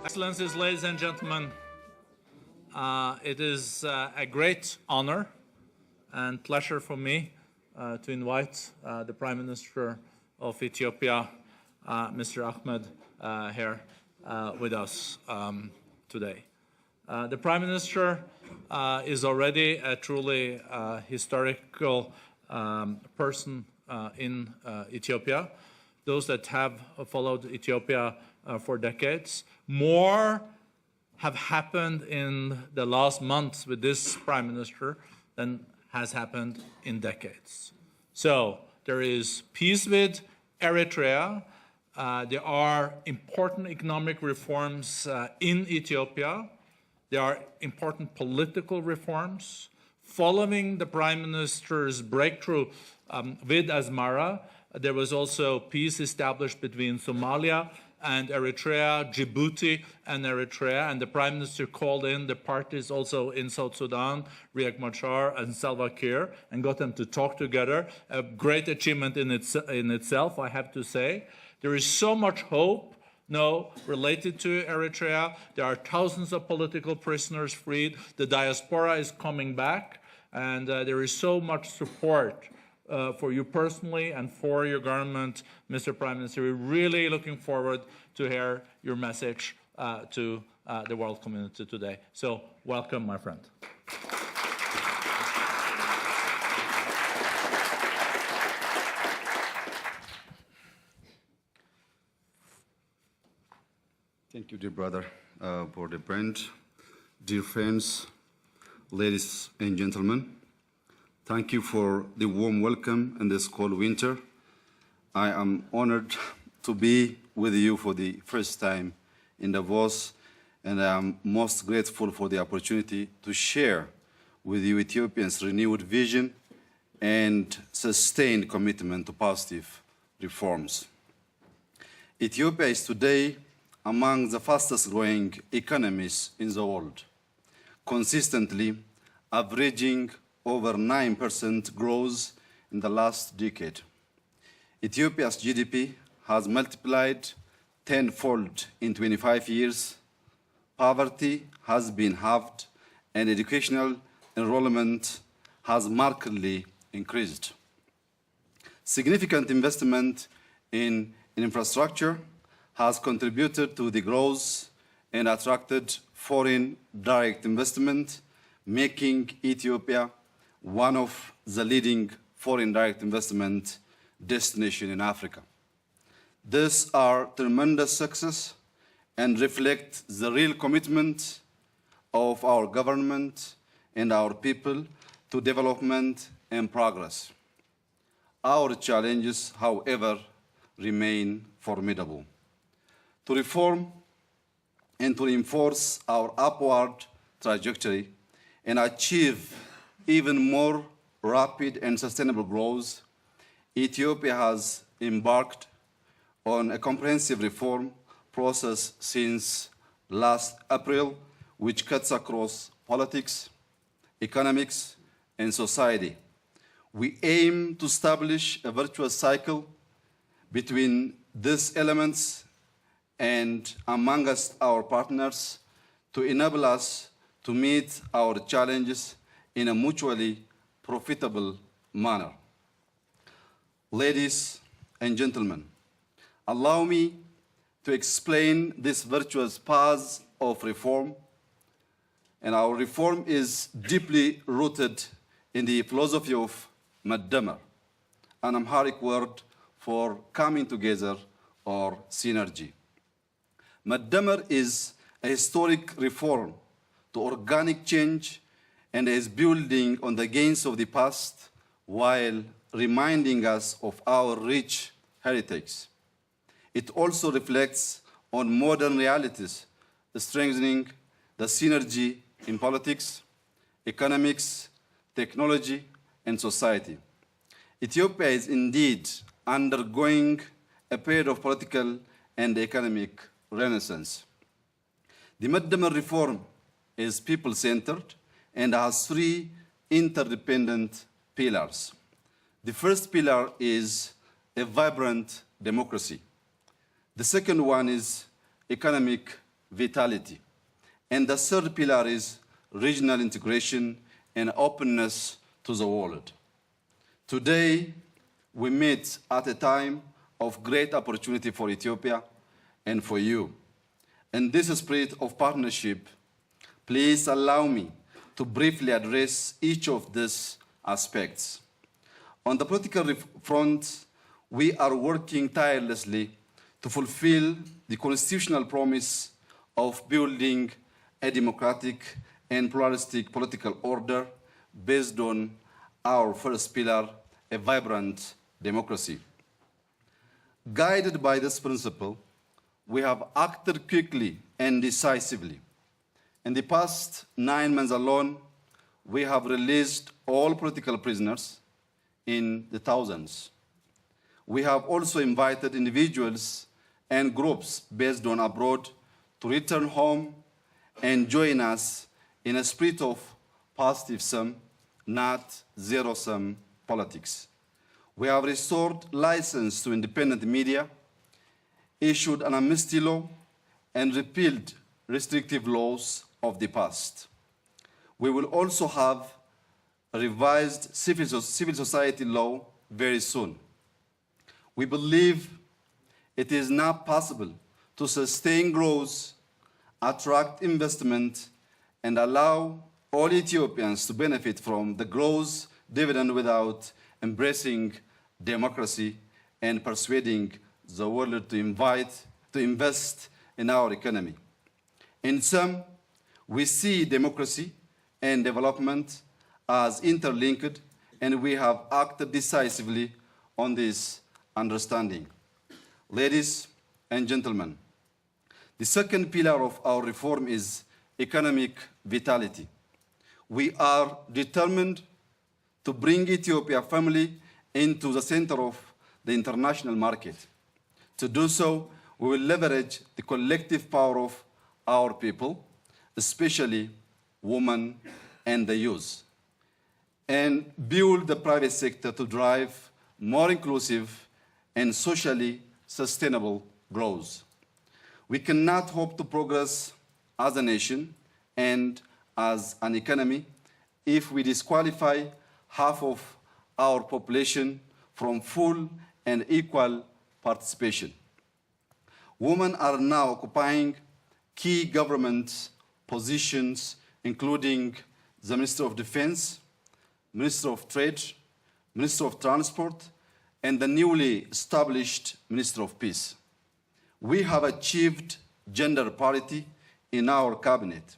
Excellencies, ladies and gentlemen, it is a great honor and pleasure for me to invite the Prime Minister of Ethiopia, Mr. Ahmed, here with us today. The Prime Minister is already a truly historical person in Ethiopia. Those that have followed Ethiopia for decades, more have happened in the last months with this Prime Minister than has happened in decades. So there is peace with Eritrea. There are important economic reforms in Ethiopia. There are important political reforms. Following the Prime Minister's breakthrough with Asmara, there was also peace established between Somalia and Eritrea, Djibouti and Eritrea, and the Prime Minister called in the parties also in South Sudan, Riek Machar and Salva Kiir, and got them to talk together. A great achievement in itself, I have to say. There is so much hope now related to Eritrea. There are thousands of political prisoners freed. The diaspora is coming back, and there is so much support for you personally and for your government, Mr. Prime Minister. We're really looking forward to hear your message to the world community today. So welcome, my friend. Thank you, dear brother, for the brand. Dear friends, ladies and gentlemen, thank you for the warm welcome in this cold winter. I am honored to be with you for the first time in Davos, and I am most grateful for the opportunity to share with you Ethiopians' renewed vision and sustained commitment to positive reforms. Ethiopia is today among the fastest growing economies in the world, consistently averaging over 9% growth in the last decade. Ethiopia's GDP has multiplied tenfold in 25 years. Poverty has been halved, and educational enrollment has markedly increased. Significant investment in infrastructure has contributed to the growth and attracted foreign direct investment, making Ethiopia one of the leading foreign direct investment destinations in Africa. These are tremendous success and reflect the real commitment of our government and our people to development and progress. Our challenges, however, remain formidable. To reform and to reinforce our upward trajectory and achieve even more rapid and sustainable growth, Ethiopia has embarked on a comprehensive reform process since last April, which cuts across politics, economics, and society. We aim to establish a virtuous cycle between these elements and amongst our partners to enable us to meet our challenges in a mutually profitable manner. Ladies and gentlemen, allow me to explain this virtuous path of reform. And our reform is deeply rooted in the philosophy of Madamar, an Amharic word for coming together or synergy. Madamar is a historic reform to organic change and is building on the gains of the past while reminding us of our rich heritage. It also reflects on modern realities, strengthening the synergy in politics, economics, technology, and society. Ethiopia is indeed undergoing a period of political and economic renaissance. The Madamar reform is people-centered and has three interdependent pillars. The first pillar is a vibrant democracy. The second one is economic vitality. And the third pillar is regional integration and openness to the world. Today, we meet at a time of great opportunity for Ethiopia and for you. In this spirit of partnership, please allow me to briefly address each of these aspects. On the political front, we are working tirelessly to fulfill the constitutional promise of building a democratic and pluralistic political order based on our first pillar, a vibrant democracy. Guided by this principle, we have acted quickly and decisively. In the past 9 months alone, we have released all political prisoners in the thousands. We have also invited individuals and groups based on abroad to return home and join us in a spirit of positive sum, not zero-sum politics. We have restored license to independent media, issued an amnesty law, and repealed restrictive laws of the past. We will also have a revised civil society law very soon. We believe it is now possible to sustain growth, attract investment, and allow all Ethiopians to benefit from the growth dividend without embracing democracy and persuading the world to invest in our economy. In sum, we see democracy and development as interlinked, and we have acted decisively on this understanding. Ladies and gentlemen, the second pillar of our reform is economic vitality. We are determined to bring Ethiopia firmly into the center of the international market. To do so, we will leverage the collective power of our people, especially women and the youth, and build the private sector to drive more inclusive and socially sustainable growth. We cannot hope to progress as a nation and as an economy if we disqualify half of our population from full and equal participation. Women are now occupying key government positions, including the Minister of Defense, Minister of Trade, Minister of Transport, and the newly established Minister of Peace. We have achieved gender parity in our cabinet.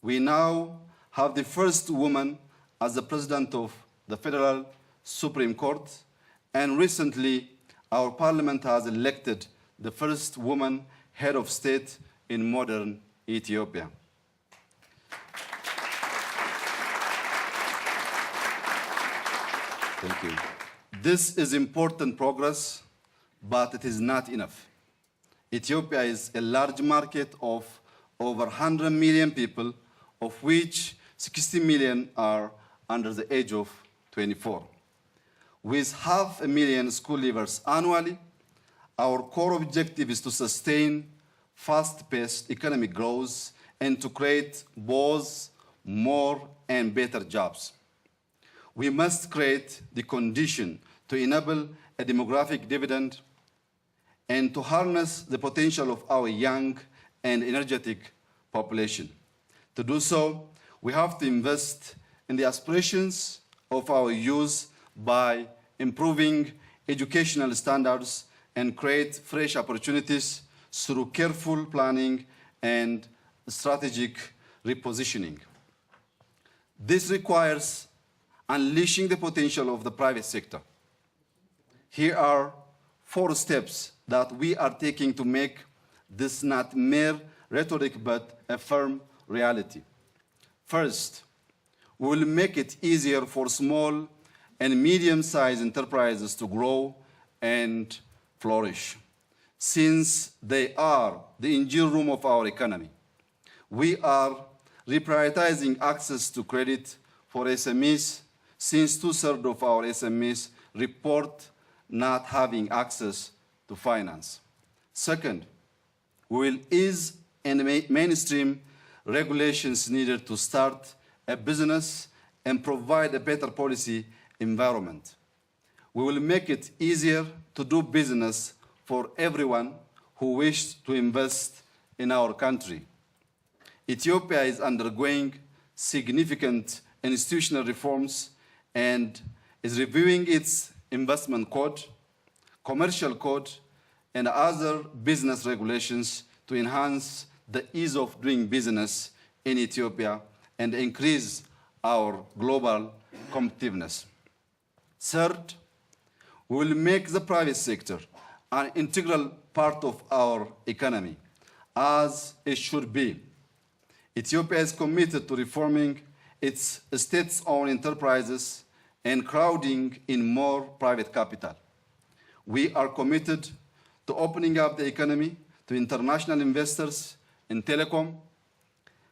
We now have the first woman as the President of the Federal Supreme Court, and recently our Parliament has elected the first woman head of state in modern Ethiopia. Thank you. This is important progress, but it is not enough. Ethiopia is a large market of over 100 million people, of which 60 million are under the age of 24. With 500,000 school leavers annually, our core objective is to sustain fast-paced economic growth and to create both more and better jobs. We must create the condition to enable a demographic dividend and to harness the potential of our young and energetic population. To do so, we have to invest in the aspirations of our youth by improving educational standards and create fresh opportunities through careful planning and strategic repositioning. This requires unleashing the potential of the private sector. Here are 4 steps that we are taking to make this not mere rhetoric but a firm reality. First, we will make it easier for small and medium-sized enterprises to grow and flourish, since they are the engine room of our economy. We are reprioritizing access to credit for SMEs, since 2/3 of our SMEs report not having access to finance. Second, we will ease and mainstream regulations needed to start a business and provide a better policy environment. We will make it easier to do business for everyone who wishes to invest in our country. Ethiopia is undergoing significant institutional reforms and is reviewing its investment code, commercial code, and other business regulations to enhance the ease of doing business in Ethiopia and increase our global competitiveness. Third, we will make the private sector an integral part of our economy, as it should be. Ethiopia is committed to reforming its state-owned enterprises and crowding in more private capital. We are committed to opening up the economy to international investors in telecom,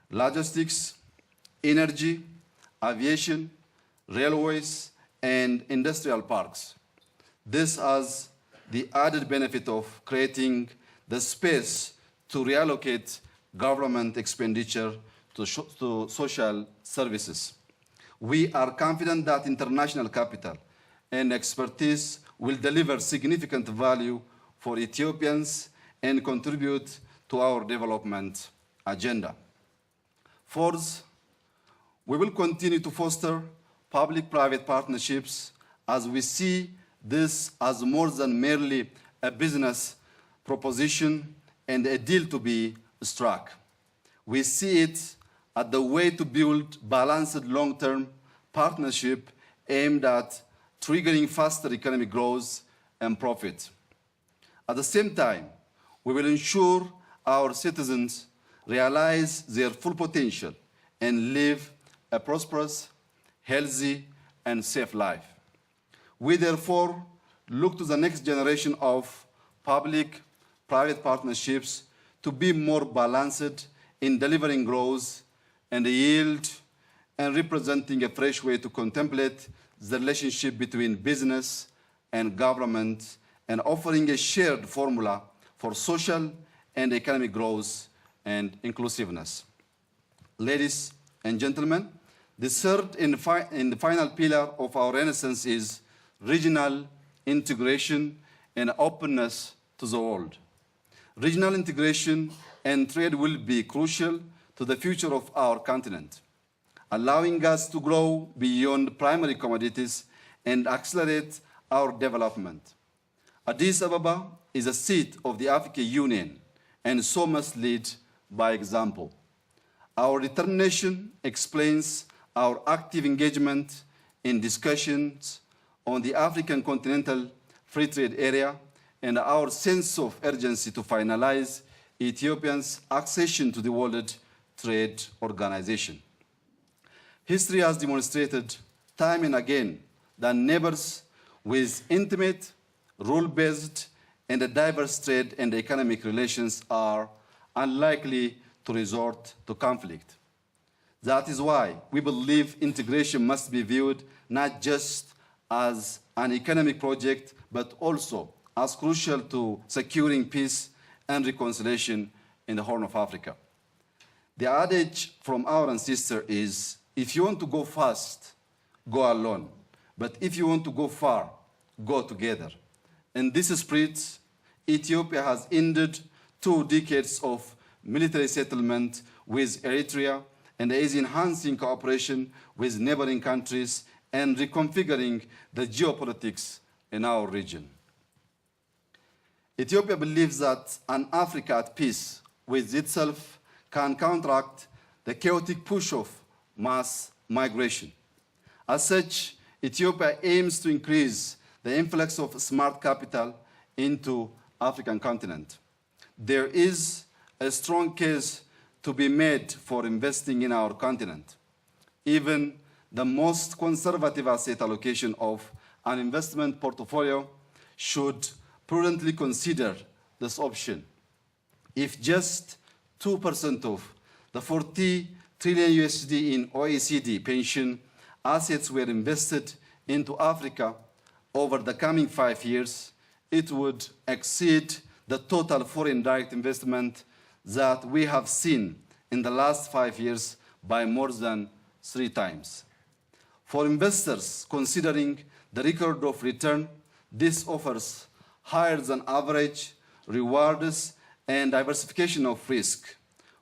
logistics, energy, aviation, railways, and industrial parks. This has the added benefit of creating the space to reallocate government expenditure to social services. We are confident that international capital and expertise will deliver significant value for Ethiopians and contribute to our development agenda. Fourth, we will continue to foster public-private partnerships as we see this as more than merely a business proposition and a deal to be struck. We see it as the way to build balanced long-term partnership aimed at triggering faster economic growth and profit. At the same time, we will ensure our citizens realize their full potential and live a prosperous, healthy, and safe life. We therefore look to the next generation of public-private partnerships to be more balanced in delivering growth and yield and representing a fresh way to contemplate the relationship between business and government and offering a shared formula for social and economic growth and inclusiveness. Ladies and gentlemen, the third and the final pillar of our Renaissance is regional integration and openness to the world. Regional integration and trade will be crucial to the future of our continent, allowing us to grow beyond primary commodities and accelerate our development. Addis Ababa is a seat of the African Union and so must lead by example. Our determination explains our active engagement in discussions on the African Continental Free Trade Area and our sense of urgency to finalize Ethiopia's accession to the World Trade Organization. History has demonstrated time and again that neighbors with intimate, rule-based, and diverse trade and economic relations are unlikely to resort to conflict. That is why we believe integration must be viewed not just as an economic project, but also as crucial to securing peace and reconciliation in the Horn of Africa. The adage from our ancestor is, if you want to go fast, go alone. But if you want to go far, go together. In this spirit, Ethiopia has ended 2 decades of military settlement with Eritrea and is enhancing cooperation with neighboring countries and reconfiguring the geopolitics in our region. Ethiopia believes that an Africa at peace with itself can counteract the chaotic push of mass migration. As such, Ethiopia aims to increase the influx of smart capital into African continent. There is a strong case to be made for investing in our continent. Even the most conservative asset allocation of an investment portfolio should prudently consider this option. If just 2% of the 40 trillion USD in OECD pension assets were invested into Africa over the coming 5 years, it would exceed the total foreign direct investment that we have seen in the last 5 years by more than 3 times. For investors considering the record of return, this offers higher than average rewards and diversification of risk.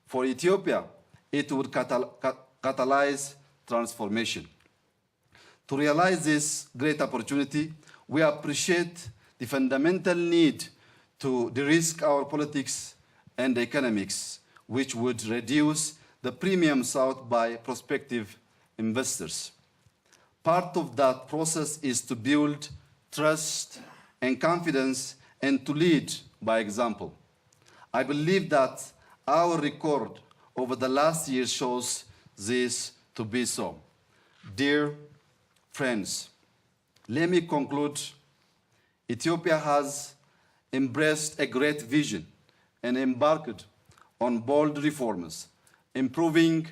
For Ethiopia, it would catalyze transformation. To realize this great opportunity, we appreciate the fundamental need to de-risk our politics and economics, which would reduce the premium sought by prospective investors. Part of that process is to build trust and confidence and to lead by example. I believe that our record over the last year shows this to be so. Dear friends, let me conclude. Ethiopia has embraced a great vision and embarked on bold reforms. Improving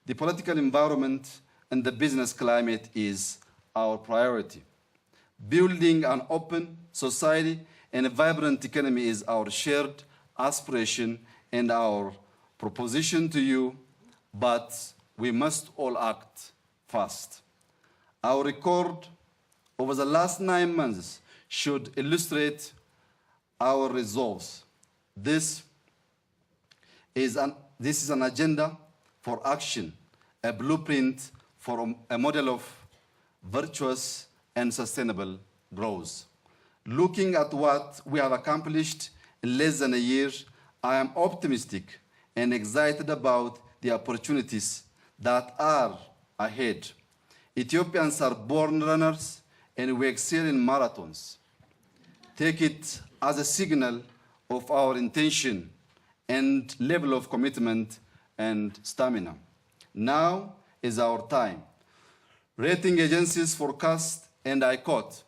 the political environment and the business climate is our priority. Building an open society and a vibrant economy is our shared aspiration and our proposition to you, but we must all act fast. Our record over the last 9 months should illustrate our resolves. This is an agenda for action, a blueprint for a model of virtuous and sustainable growth. Looking at what we have accomplished in less than a year, I am optimistic and excited about the opportunities that are ahead. Ethiopians are born runners and we excel in marathons. Take it as a signal of our intention and level of commitment and stamina. Now is our time. Rating agencies forecast, and I quote,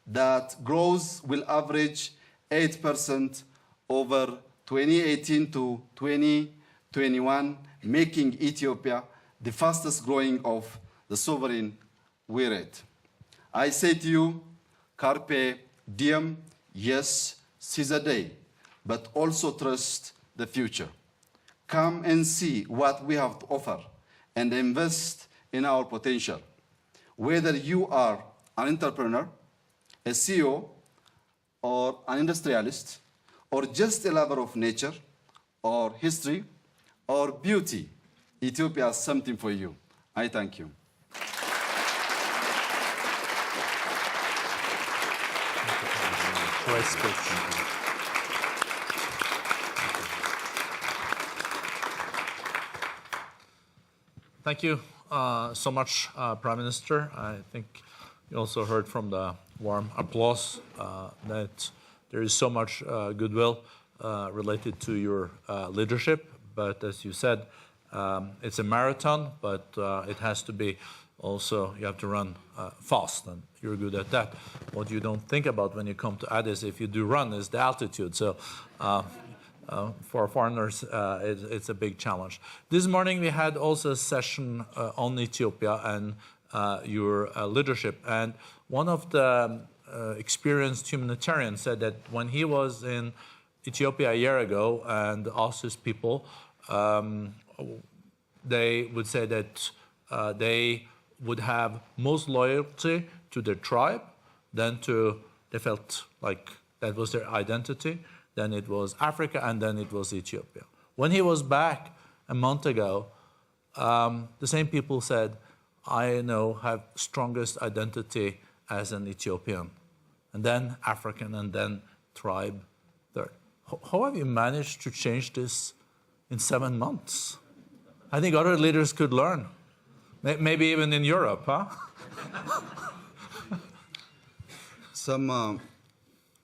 that growth will average 8% over 2018 to 2021, making Ethiopia the fastest growing of the sovereign we rate. I say to you, carpe diem, yes, seize the day, but also trust the future. Come and see what we have to offer and invest in our potential. Whether you are an entrepreneur, a CEO, or an industrialist, or just a lover of nature, or history, or beauty, Ethiopia has something for you. I thank you. Great speech. Thank you so much, Prime Minister. I think you also heard from the warm applause that there is so much goodwill related to your leadership. But as you said, it's a marathon, but it has to be also, you have to run fast, and you're good at that. What you don't think about when you come to Addis, if you do run, is the altitude. So for foreigners, it's a big challenge. This morning we had also a session on Ethiopia and your leadership. And one of the experienced humanitarians said that when he was in Ethiopia a year ago and asked his people, they would say that they would have most loyalty to their tribe, then they felt like that was their identity, then it was Africa, and then it was Ethiopia. When he was back a month ago, the same people said, I now have strongest identity as an Ethiopian, and then African, and then tribe third. How have you managed to change this in 7 months? I think other leaders could learn. Maybe even in Europe, huh? Some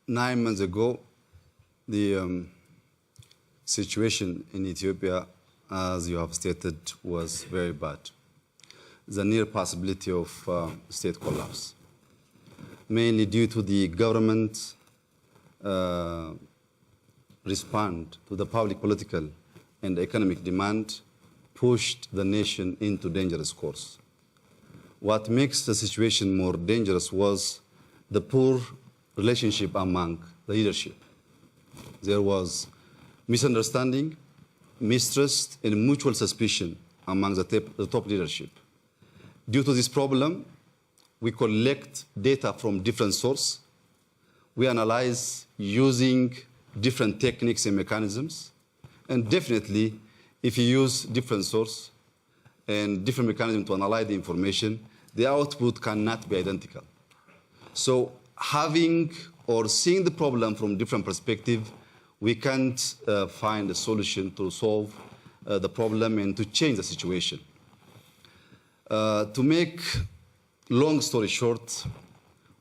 9 months ago, the situation in Ethiopia, as you have stated, was very bad. The near possibility of state collapse, mainly due to the government respond to the public political and economic demand pushed the nation into dangerous course. What makes the situation more dangerous was the poor relationship among the leadership. There was misunderstanding mistrust and mutual suspicion among the top leadership. Due to this problem, we collect data from different sources. We analyze using different techniques and mechanisms. And definitely, if you use different sources and different mechanisms to analyze the information, the output cannot be identical. So having or seeing the problem from different perspectives, we can't find a solution to solve the problem and to change the situation. To make long story short,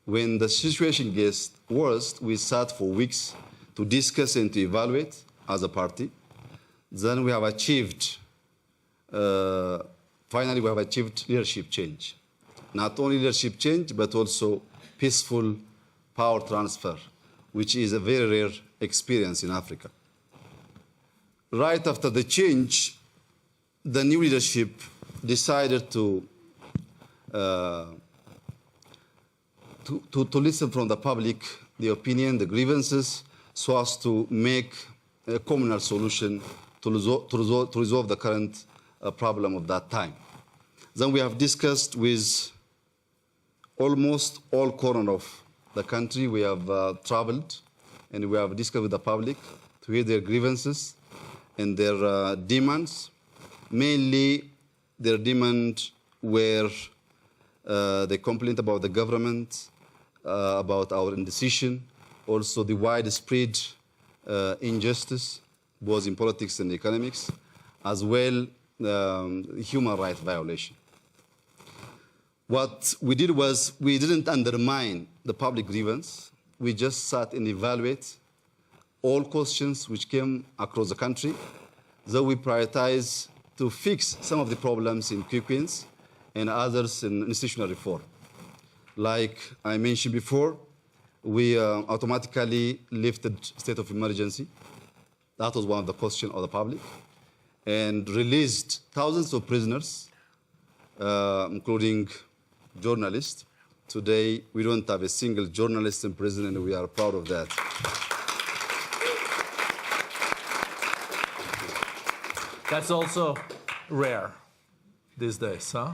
when the situation gets worse, we sat for weeks to discuss and to evaluate as a party. Then we have achieved, finally we have achieved leadership change. Not only leadership change, but also peaceful power transfer, which is a very rare experience in Africa. Right after the change, the new leadership decided to listen from the public, the opinion, the grievances, so as to make a communal solution to resolve the current problem of that time. Then we have discussed with almost all corners of the country. We have traveled and we have discussed with the public to hear their grievances and their demands. Mainly, their demands were they complained about the government, about our indecision, also the widespread injustice, both in politics and economics, as well human rights violation. What we did was we didn't undermine the public grievance. We just sat and evaluate all questions which came across the country. Though we prioritize to fix some of the problems in quick wins and others in institutional reform. Like I mentioned before, we automatically lifted state of emergency. That was one of the questions of the public. And released thousands of prisoners, including journalists. Today, we don't have a single journalist in prison, and we are proud of that. That's also rare these days, huh?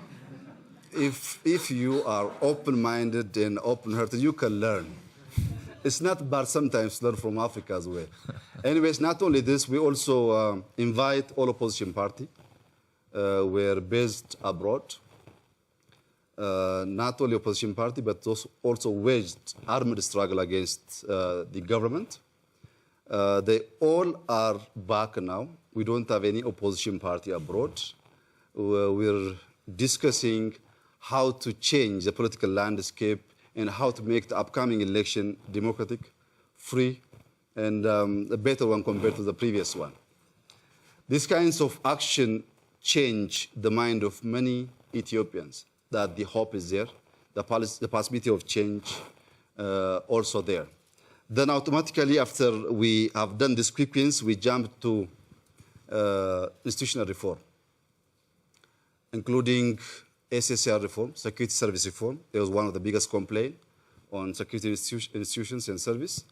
If you are open-minded and open-hearted, you can learn. It's not bad sometimes to learn from Africa as well. Anyways, not only this, we also invite all opposition parties. We're based abroad. Not only opposition party, but also waged armed struggle against the government. They all are back now. We don't have any opposition party abroad. We're discussing how to change the political landscape and how to make the upcoming election democratic, free, and a better one compared to the previous one. These kinds of action change the mind of many Ethiopians, that the hope is there, the possibility of change also there. Then automatically after we have done this quick wins, we jump to institutional reform, including SSR reform, security service reform. It was one of the biggest complaints on security institutions and service.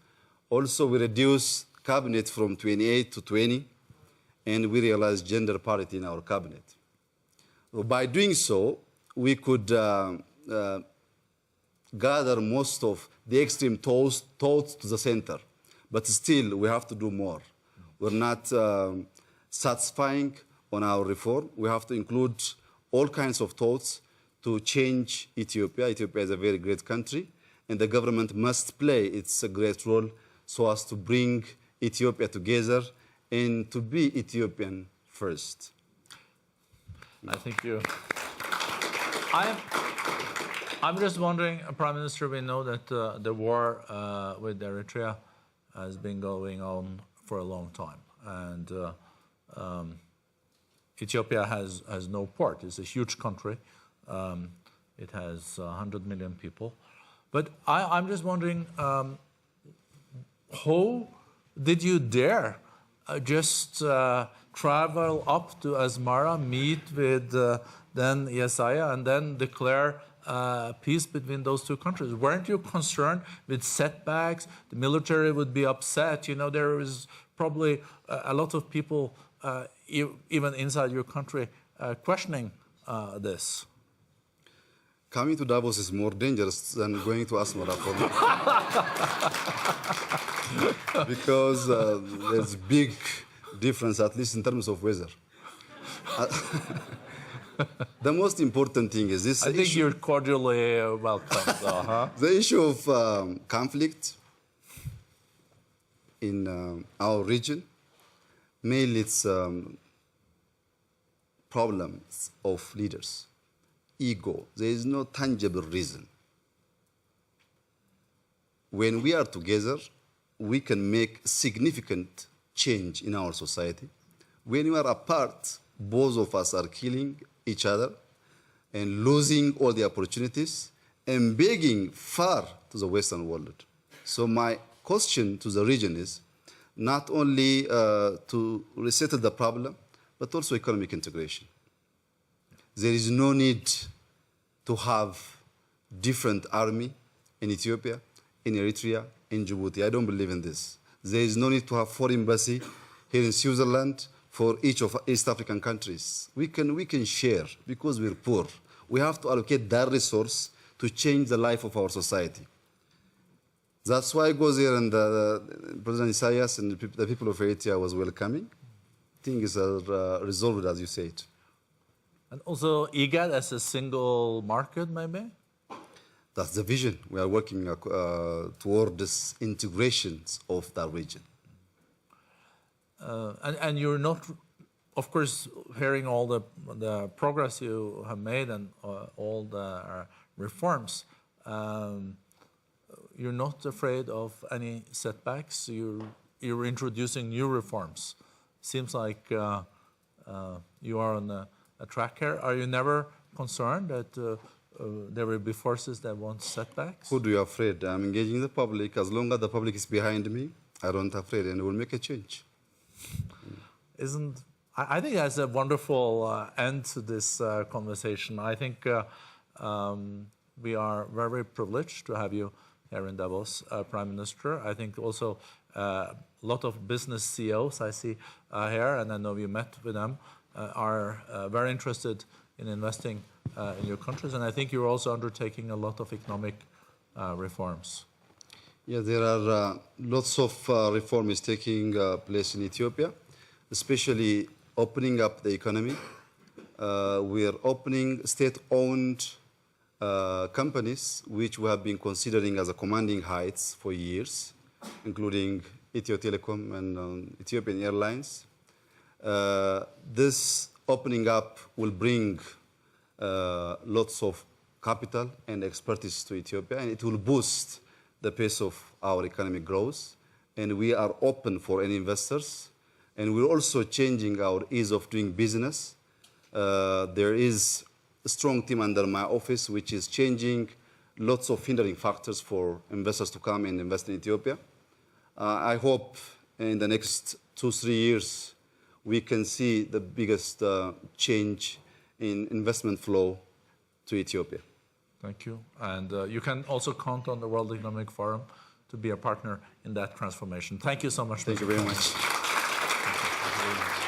Also, we reduced cabinet from 28 to 20, and we realized gender parity in our cabinet. So by doing so, we could gather most of the extreme thoughts to the center. But still, we have to do more. We're not satisfying on our reform. We have to include all kinds of thoughts to change Ethiopia. Ethiopia is a very great country, and the government must play its great role so as to bring Ethiopia together and to be Ethiopian first. I think you... I'm just wondering, Prime Minister, we know that the war with Eritrea has been going on for a long time. And Ethiopia has no port. It's a huge country. It has 100 million people. But I'm just wondering, how did you dare just travel up to Asmara, meet with then Yesaya, and then declare peace between those two countries? Weren't you concerned with setbacks? The military would be upset. You know, there is probably a lot of people even inside your country, questioning this? Coming to Davos is more dangerous than going to Asmara for me. Because there's big difference, at least in terms of weather. The most important thing is this. I think you're cordially welcome, though, huh? The issue of conflict in our region, mainly it's problems of leaders, ego. There is no tangible reason. When we are together, we can make significant change in our society. When we are apart, both of us are killing each other and losing all the opportunities and begging far to the Western world. So my question to the region is not only to resettle the problem, but also economic integration. There is no need to have different army in Ethiopia, in Eritrea, in Djibouti. I don't believe in this. There is no need to have foreign embassy here in Switzerland for each of East African countries. We can share because we're poor. We have to allocate that resource to change the life of our society. That's why I go there and President Isaias and the people of Eritrea was welcoming. Things are resolved, as you said. And also IGAD as a single market, maybe? That's the vision. We are working toward this integrations of that region. And you're not, of course, hearing all the progress you have made and all the reforms, you're not afraid of any setbacks. You're introducing new reforms. Seems like you are on a track here. Are you never concerned that there will be forces that want setbacks? Who do you afraid? I'm engaging the public. As long as the public is behind me, I don't afraid and we'll make a change. I think that's a wonderful end to this conversation. I think we are very privileged to have you here in Davos, Prime Minister. I think also a lot of business CEOs I see here, and I know you met with them, are very interested in investing in your countries. And I think you're also undertaking a lot of economic reforms. Yeah, there are lots of reforms taking place in Ethiopia, especially opening up the economy. We are opening state-owned companies, which we have been considering as a commanding heights for years, including Ethio Telecom and Ethiopian Airlines. This opening up will bring lots of capital and expertise to Ethiopia, and it will boost the pace of our economic growth. And we are open for any investors. And we're also changing our ease of doing business. There is a strong team under my office which is changing lots of hindering factors for investors to come and invest in Ethiopia. I hope in the next 2-3 years we can see the biggest change in investment flow to Ethiopia. Thank you. And you can also count on the World Economic Forum to be a partner in that transformation. Thank you so much. Thank you very much. Thank you very much.